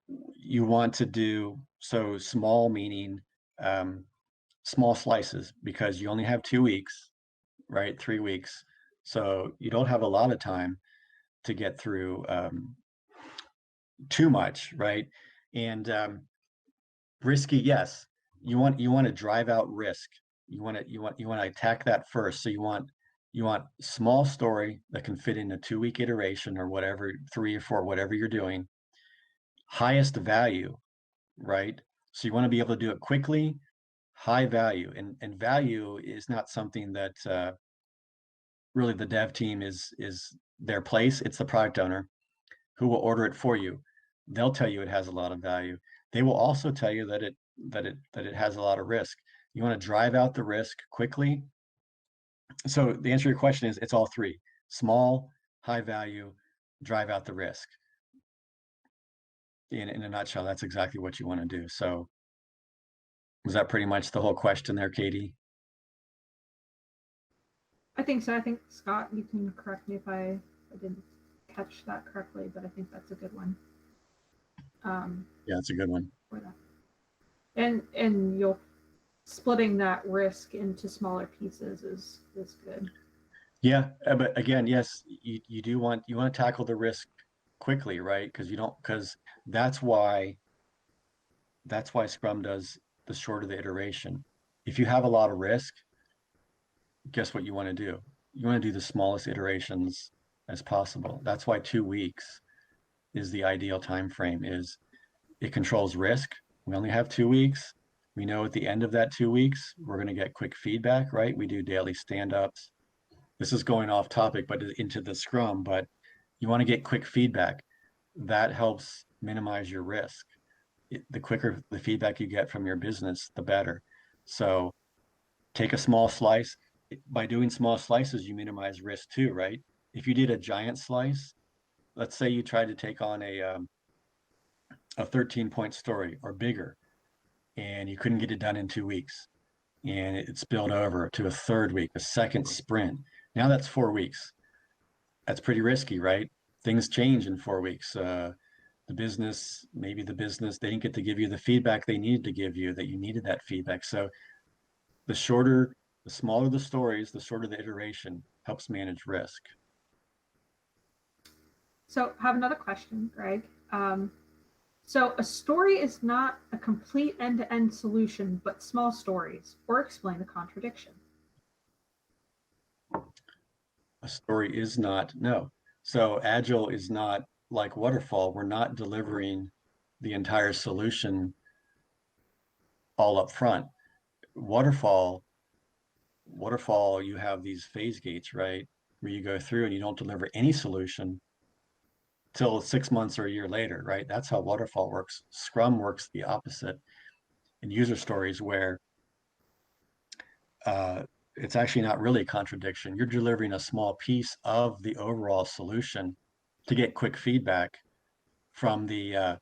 you want to do, so small meaning small slices, because you only have 2 weeks, right? 3 weeks. So you don't have a lot of time to get through too much, right? And risky, yes. You want to drive out risk. You want to attack that first. So you want small story that can fit in a 2-week iteration, or whatever, 3 or 4, whatever you're doing. Highest value, right? So you want to be able to do it quickly, high value, and value is not something that really the dev team is their place. It's the product owner who will order it for you. They'll tell you it has a lot of value. They will also tell you that it has a lot of risk. You want to drive out the risk quickly. So the answer to your question is, it's all three: small, high value, drive out the risk. In a nutshell, that's exactly what you want to do. So was that pretty much the whole question there, Katie? I think so. I think, Scott, you can correct me if I didn't catch that correctly, but I think that's a good one. Yeah, it's a good one. And you'll splitting that risk into smaller pieces is good. Yeah, but again, yes, you do want to tackle the risk quickly, right? Because that's why Scrum does the shorter the iteration. If you have a lot of risk, guess what you want to do? You want to do the smallest iterations as possible. That's why 2 weeks is the ideal time frame. Is it controls risk. We only have 2 weeks. We know at the end of that 2 weeks, we're going to get quick feedback, right? We do daily stand-ups. This is going off topic, but into the Scrum, but you want to get quick feedback. That helps minimize your risk. the quicker the feedback you get from your business, the better. So take a small slice. By doing small slices, you minimize risk too, right? If you did a giant slice, let's say you tried to take on a 13-point story or bigger, and you couldn't get it done in 2 weeks, and it spilled over to a third week, a second sprint. Now that's 4 weeks. That's pretty risky, right? Things change in 4 weeks. Maybe the business, they didn't get to give you the feedback they needed to give you, that you needed that feedback. So the smaller the stories, the shorter the iteration, helps manage risk. So I have another question, Greg. So a story is not a complete end-to-end solution, but small stories, or explain the contradiction. A story is not, no. So Agile is not like Waterfall. We're not delivering the entire solution all up front. Waterfall, you have these phase gates, right? Where you go through and you don't deliver any solution till 6 months or a year later, right? That's how Waterfall works. Scrum works the opposite in user stories, where it's actually not really a contradiction. You're delivering a small piece of the overall solution to get quick feedback from the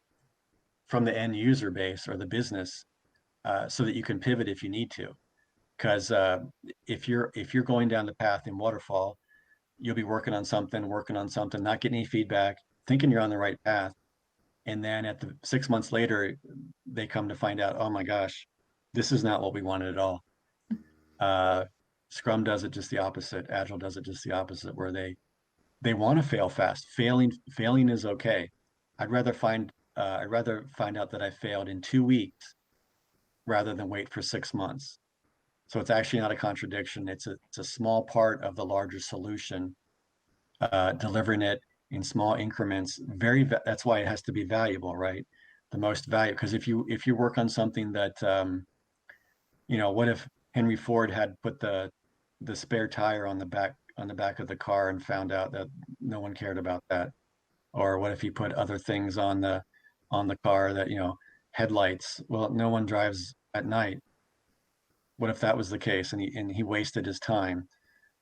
end user base or the business, so that you can pivot if you need to. Because if you're going down the path in Waterfall, you'll be working on something, not getting any feedback, thinking you're on the right path, and then at the 6 months later, they come to find out, oh my gosh, this is not what we wanted at all. Scrum does it just the opposite. Agile does it just the opposite, where they want to fail fast. Failing is okay. I'd rather find out that I failed in 2 weeks rather than wait for 6 months. So it's actually not a contradiction. It's a small part of the larger solution, delivering it in small increments. That's why it has to be valuable, right? The most value, because if you work on something that, what if Henry Ford had put the spare tire on the back of the car and found out that no one cared about that? Or what if he put other things on the car that, headlights? Well, no one drives at night. What if that was the case, and he wasted his time?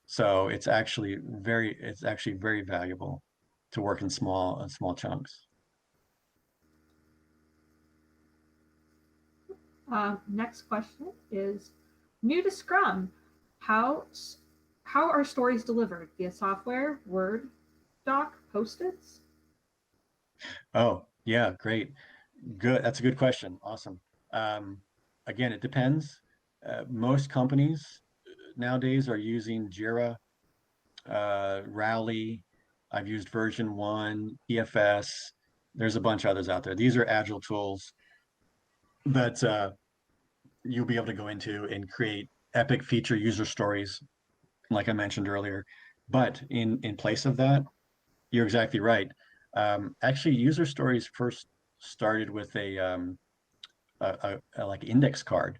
So it's actually very valuable to work in small chunks. Next question is, new to Scrum, how are stories delivered? Via software, Word, Doc, Post-its? Oh, yeah, great. Good. That's a good question. Awesome. Again, it depends. Most companies nowadays are using Jira, Rally. I've used version 1, EFS. There's a bunch of others out there. These are agile tools that you'll be able to go into and create epic feature user stories, like I mentioned earlier. But in place of that, you're exactly right. Actually, user stories first started with a like index card.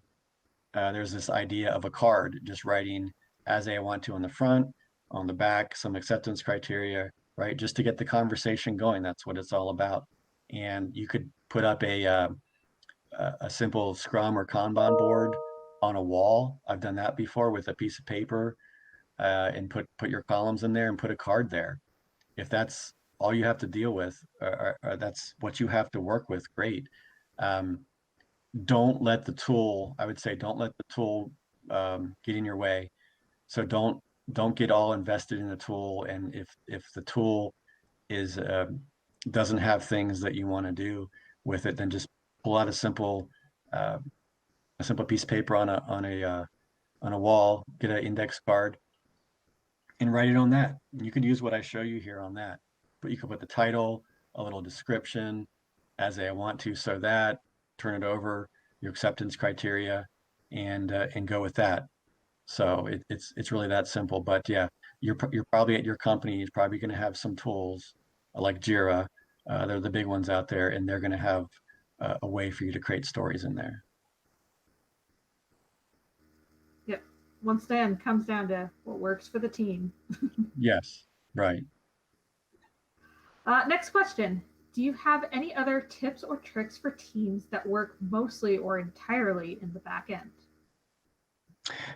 There's this idea of a card, just writing as I want to on the front, on the back, some acceptance criteria, right? Just to get the conversation going. That's what it's all about. And you could put up a simple Scrum or Kanban board on a wall. I've done that before with a piece of paper, and put your columns in there and put a card there. If that's all you have to deal with, or that's what you have to work with, great. Don't let the tool, I would say, don't let the tool get in your way. So don't get all invested in the tool. And if the tool is doesn't have things that you want to do with it, then just pull out uh, a simple piece of paper on a wall, get an index card, and write it on that. You could use what I show you here on that, but you could put the title, a little description, as I want to, so that, turn it over, your acceptance criteria, and go with that. So it's really that simple. But yeah, you're probably at your company is probably going to have some tools like Jira. They're the big ones out there, and they're going to have a way for you to create stories in there. Yep. Once again, comes down to what works for the team. Yes, right. Next question. Do you have any other tips or tricks for teams that work mostly or entirely in the back end?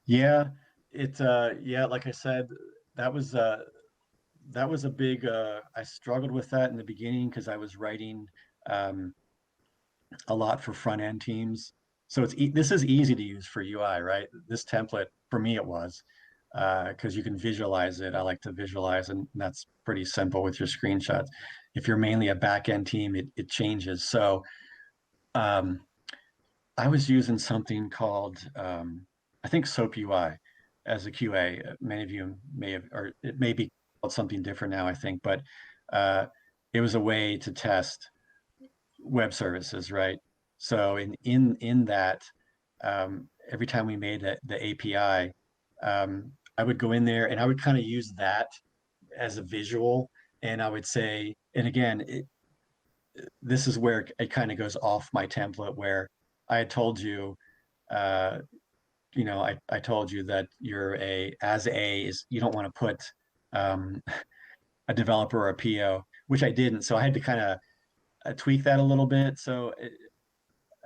Yeah, yeah, like I said, that was a big I struggled with that in the beginning because I was writing um, a lot for front end teams. So this is easy to use for UI, right? This template for me it was because you can visualize it. I like to visualize, and that's pretty simple with your screenshots. If you're mainly a back end team, it changes. So um, I was using something called I think SOAP UI as a QA. Many of you may have, or it may be called something different now, I think, but uh, it was a way to test web services, right? So in that, every time we made the API, I would go in there and I would kind of use that as a visual, and I would say, and again, this is where it kind of goes off my template where I had told you, uh, I told you that you don't want to put um, a developer or a PO, which I didn't. So I had to kind of tweak that a little bit. So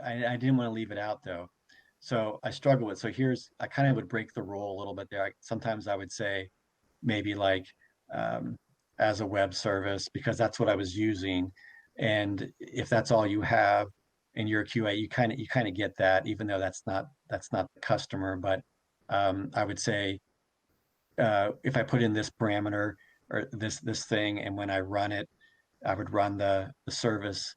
I didn't want to leave it out though. So I struggle with, so I kind of would break the rule a little bit there. Sometimes I would say maybe like um, as a web service, because that's what I was using. And if that's all you have in your QA, you kind of get that, even though that's not the customer. But I would say if I put in this parameter or this thing, and when I run it, I would run the service,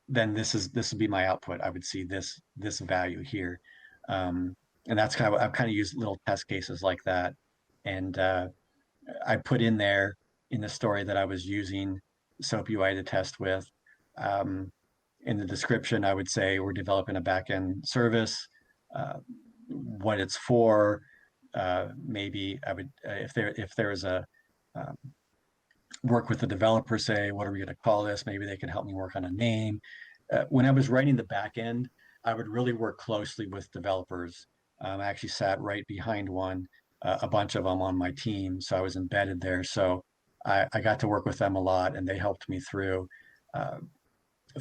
then this would be my output. I would see this value here, um, and that's kind of I've kind of used little test cases like that, and I put in there in the story that I was using SOAP UI to test with. Um, in the description, I would say we're developing a backend service, uh, what it's for. Maybe I would if there is a um, work with the developer, say, what are we going to call this? Maybe they can help me work on a name. When I was writing the back end, I would really work closely with developers. I actually sat right behind one, a bunch of them on my team. So I was embedded there. So I got to work with them a lot and they helped me uh,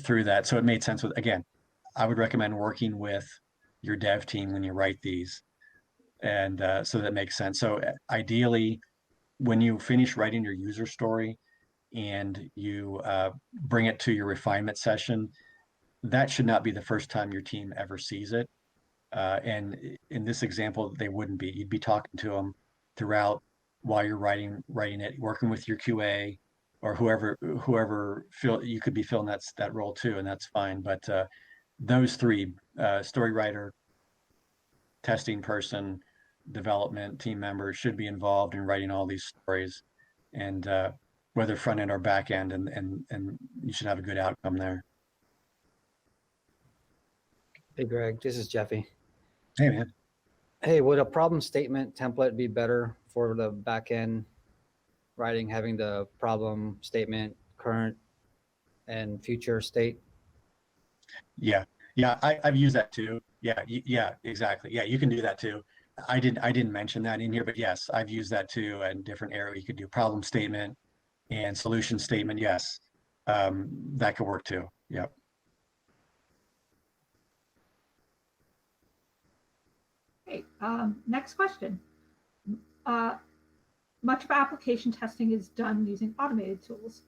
through that. So it made sense again, I would recommend working with your dev team when you write these. And so that makes sense. So ideally, when you finish writing your user story, and you bring it to your refinement session, that should not be the first time your team ever sees it. And in this example, they wouldn't be. You'd be talking to them throughout while you're writing it, working with your QA or whoever you could be filling that role too, and that's fine. But those three, story writer, testing person, development team members should be involved in writing all these stories, and whether front end or back end, and you should have a good outcome there. Hey, Greg, this is Jeffy. Hey, man. Hey, would a problem statement template be better for the backend writing, having the problem statement, current and future state? Yeah, yeah, I've used that too. Yeah, yeah, exactly. Yeah, you can do that too. I didn't mention that in here, but yes, I've used that too. And different area, you could do problem statement and solution statement. Yes, that could work too. Yep. Okay, next question. Uh, much of application testing is done using automated tools.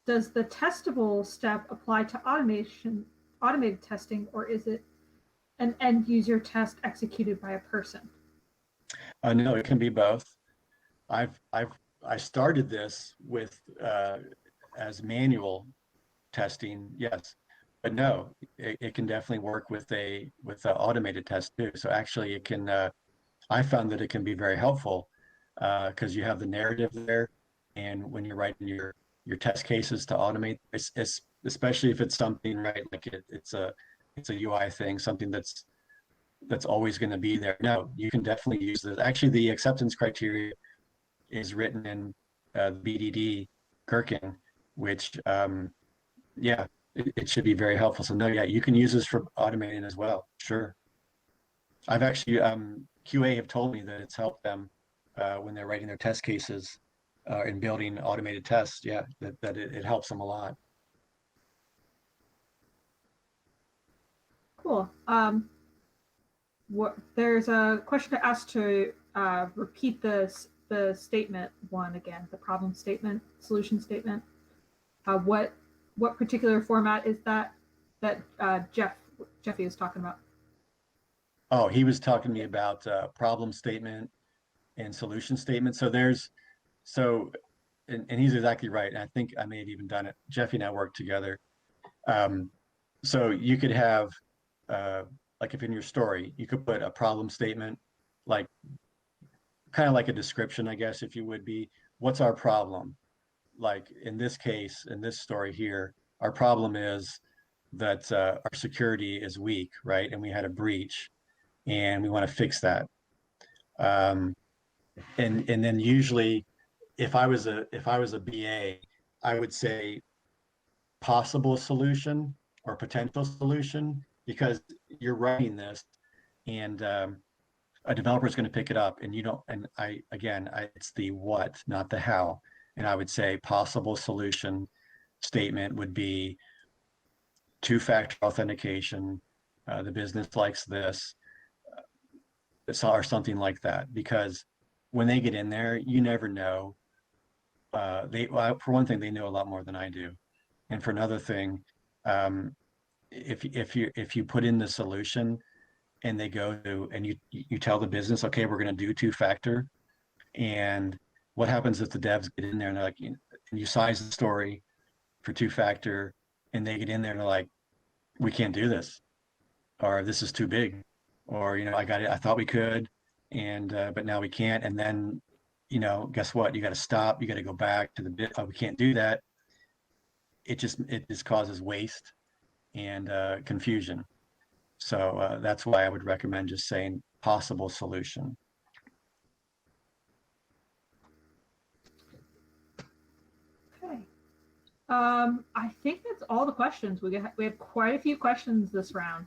Does the testable step apply to automated testing, or is it an end user test executed by a person? No, it can be both. I started this with as manual testing, yes, but no, it can definitely work with a automated test too. So actually, it can. I found that it can be very helpful because you have the narrative there, and when you're writing your test cases to automate, it's especially if it's something right like it's a UI thing, something that's always going to be there. No, you can definitely use this. Actually, the acceptance criteria is written in BDD Gherkin, which yeah, it should be very helpful. So no, yeah, you can use this for automating as well. Sure. I've actually QA have told me that it's helped them when they're writing their test cases and building automated tests. Yeah, that it helps them a lot. Cool. There's a question to ask to repeat the statement one again, the problem statement, solution statement. What particular format is that Jeffy was talking about? Oh, he was talking to me about problem statement and solution statement. And he's exactly right. And I think I may have even done it. Jeffy and I worked together. So you could have, like if in your story, you could put a problem statement, like kind of like a description, I guess, if you would be, what's our problem? Like in this case, in this story here, our problem is that our security is weak, right? And we had a breach and we want to fix that. And then usually if I was a BA, I would say possible solution or potential solution because you're writing this and a developer is going to pick it up and you don't, and it's the what, not the how. And I would say possible solution statement would be two-factor authentication. The business likes this, or something like that, because when they get in there, you never know. For one thing, they know a lot more than I do. And for another thing, if you put in the solution and they go to and you tell the business, okay, we're going to do two-factor, and what happens if the devs get in there and they're like, and you size the story for two-factor, and they get in there and they're like, we can't do this, or this is too big, or I got it, I thought we could, and but now we can't, and then guess what? You got to stop. You got to go back to the bit. Oh, we can't do that. It just causes waste and confusion. So that's why I would recommend just saying possible solution. Okay. I think that's all the questions. We have quite a few questions this round.